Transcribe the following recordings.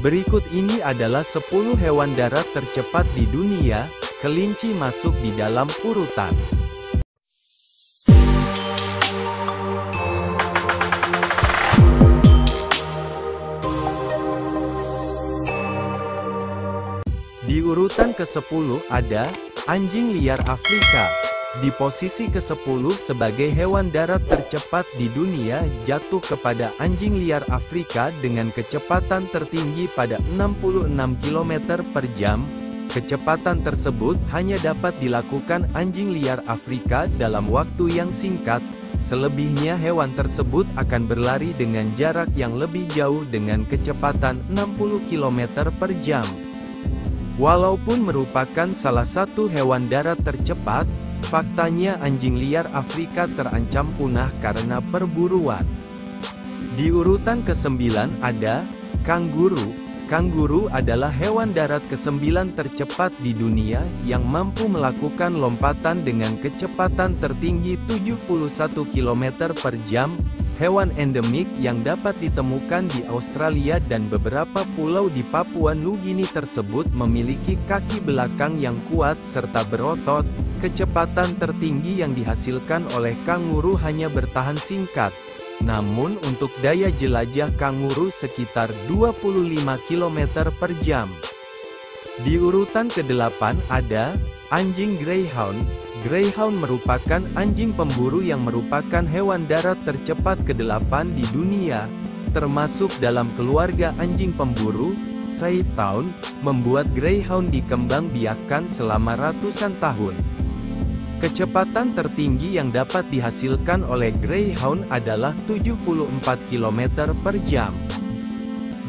Berikut ini adalah 10 hewan darat tercepat di dunia, kelinci masuk di dalam urutan. Di urutan ke-10 ada anjing liar Afrika. Di posisi ke-10 sebagai hewan darat tercepat di dunia jatuh kepada anjing liar Afrika dengan kecepatan tertinggi pada 66 km per jam. Kecepatan tersebut hanya dapat dilakukan anjing liar Afrika dalam waktu yang singkat. Selebihnya hewan tersebut akan berlari dengan jarak yang lebih jauh dengan kecepatan 60 km per jam. Walaupun merupakan salah satu hewan darat tercepat, faktanya anjing liar Afrika terancam punah karena perburuan. Di urutan ke-9 ada kanguru. Kanguru adalah hewan darat ke-9 tercepat di dunia yang mampu melakukan lompatan dengan kecepatan tertinggi 71 km per jam. Hewan endemik yang dapat ditemukan di Australia dan beberapa pulau di Papua Nugini tersebut memiliki kaki belakang yang kuat serta berotot. Kecepatan tertinggi yang dihasilkan oleh kanguru hanya bertahan singkat. Namun untuk daya jelajah kanguru sekitar 25 km per jam. Di urutan ke-8 ada anjing greyhound. Greyhound merupakan anjing pemburu yang merupakan hewan darat tercepat ke-8 di dunia, termasuk dalam keluarga anjing pemburu. Scythound membuat greyhound dikembangbiakkan selama ratusan tahun. Kecepatan tertinggi yang dapat dihasilkan oleh greyhound adalah 74 km per jam.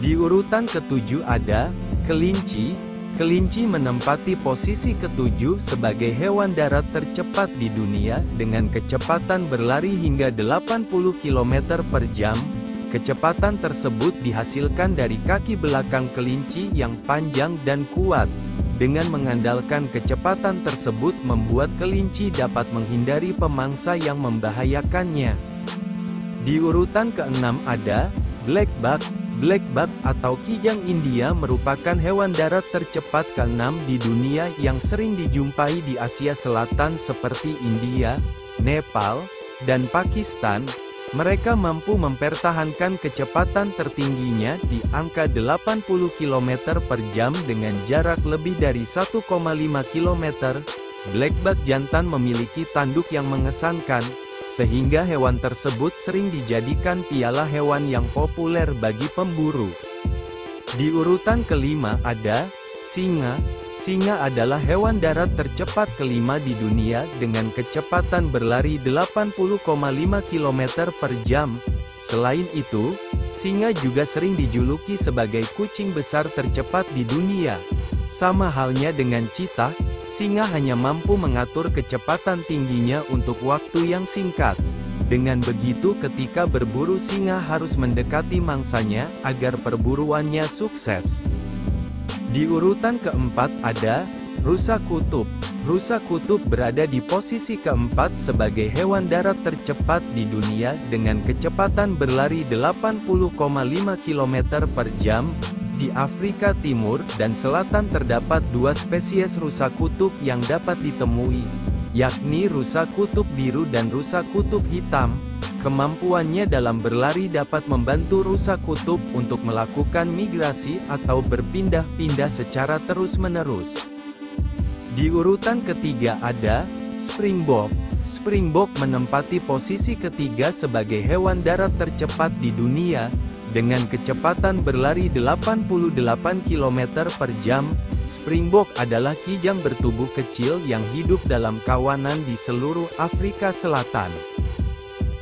Di urutan ke-7 ada kelinci. Kelinci menempati posisi ke-7 sebagai hewan darat tercepat di dunia dengan kecepatan berlari hingga 80 km per jam. Kecepatan tersebut dihasilkan dari kaki belakang kelinci yang panjang dan kuat. Dengan mengandalkan kecepatan tersebut membuat kelinci dapat menghindari pemangsa yang membahayakannya. Di urutan ke-6 ada blackbuck. Blackbuck atau kijang India merupakan hewan darat tercepat ke-6 di dunia yang sering dijumpai di Asia Selatan seperti India, Nepal, dan Pakistan. Mereka mampu mempertahankan kecepatan tertingginya di angka 80 km per jam dengan jarak lebih dari 1,5 km. Blackbuck jantan memiliki tanduk yang mengesankan, sehingga hewan tersebut sering dijadikan piala hewan yang populer bagi pemburu. Di urutan ke-5 ada singa. Singa adalah hewan darat tercepat ke-5 di dunia dengan kecepatan berlari 80,5 km per jam. Selain itu, singa juga sering dijuluki sebagai kucing besar tercepat di dunia. Sama halnya dengan cheetah, singa hanya mampu mengatur kecepatan tingginya untuk waktu yang singkat. Dengan begitu ketika berburu singa harus mendekati mangsanya agar perburuannya sukses. Di urutan ke-4 ada rusa kutub. Rusa kutub berada di posisi ke-4 sebagai hewan darat tercepat di dunia dengan kecepatan berlari 80,5 km per jam. Di Afrika Timur dan Selatan terdapat dua spesies rusa kutub yang dapat ditemui, yakni rusa kutub biru dan rusa kutub hitam. Kemampuannya dalam berlari dapat membantu rusa kutub untuk melakukan migrasi atau berpindah-pindah secara terus-menerus. Di urutan ketiga ada springbok. Springbok menempati posisi ketiga sebagai hewan darat tercepat di dunia, dengan kecepatan berlari 88 km per jam. Springbok adalah kijang bertubuh kecil yang hidup dalam kawanan di seluruh Afrika Selatan.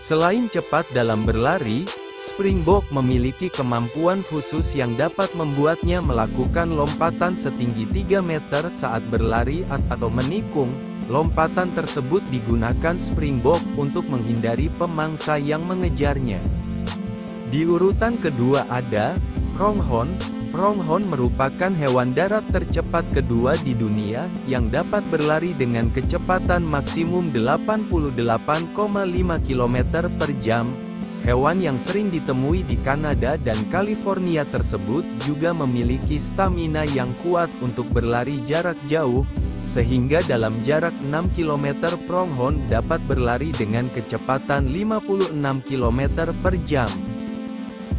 Selain cepat dalam berlari, springbok memiliki kemampuan khusus yang dapat membuatnya melakukan lompatan setinggi 3 meter saat berlari atau menikung. Lompatan tersebut digunakan springbok untuk menghindari pemangsa yang mengejarnya. Di urutan kedua ada pronghorn. Pronghorn merupakan hewan darat tercepat kedua di dunia, yang dapat berlari dengan kecepatan maksimum 88,5 km per jam. Hewan yang sering ditemui di Kanada dan California tersebut juga memiliki stamina yang kuat untuk berlari jarak jauh, sehingga dalam jarak 6 km pronghorn dapat berlari dengan kecepatan 56 km per jam.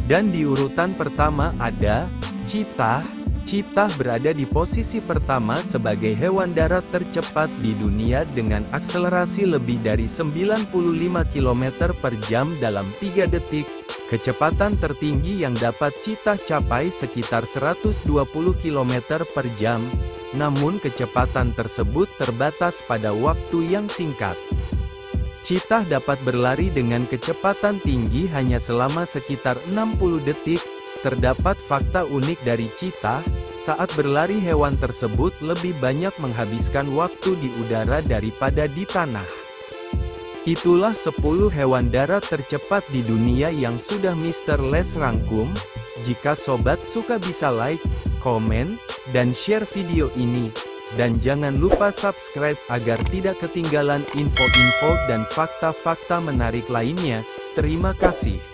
Dan di urutan pertama ada cheetah. Cheetah berada di posisi pertama sebagai hewan darat tercepat di dunia dengan akselerasi lebih dari 95 km per jam dalam 3 detik. Kecepatan tertinggi yang dapat cheetah capai sekitar 120 km per jam, namun kecepatan tersebut terbatas pada waktu yang singkat. Cheetah dapat berlari dengan kecepatan tinggi hanya selama sekitar 60 detik. Terdapat fakta unik dari cheetah, saat berlari hewan tersebut lebih banyak menghabiskan waktu di udara daripada di tanah. Itulah 10 hewan darat tercepat di dunia yang sudah Mr. Les rangkum. Jika sobat suka bisa like, komen, dan share video ini. Dan jangan lupa subscribe agar tidak ketinggalan info-info dan fakta-fakta menarik lainnya. Terima kasih.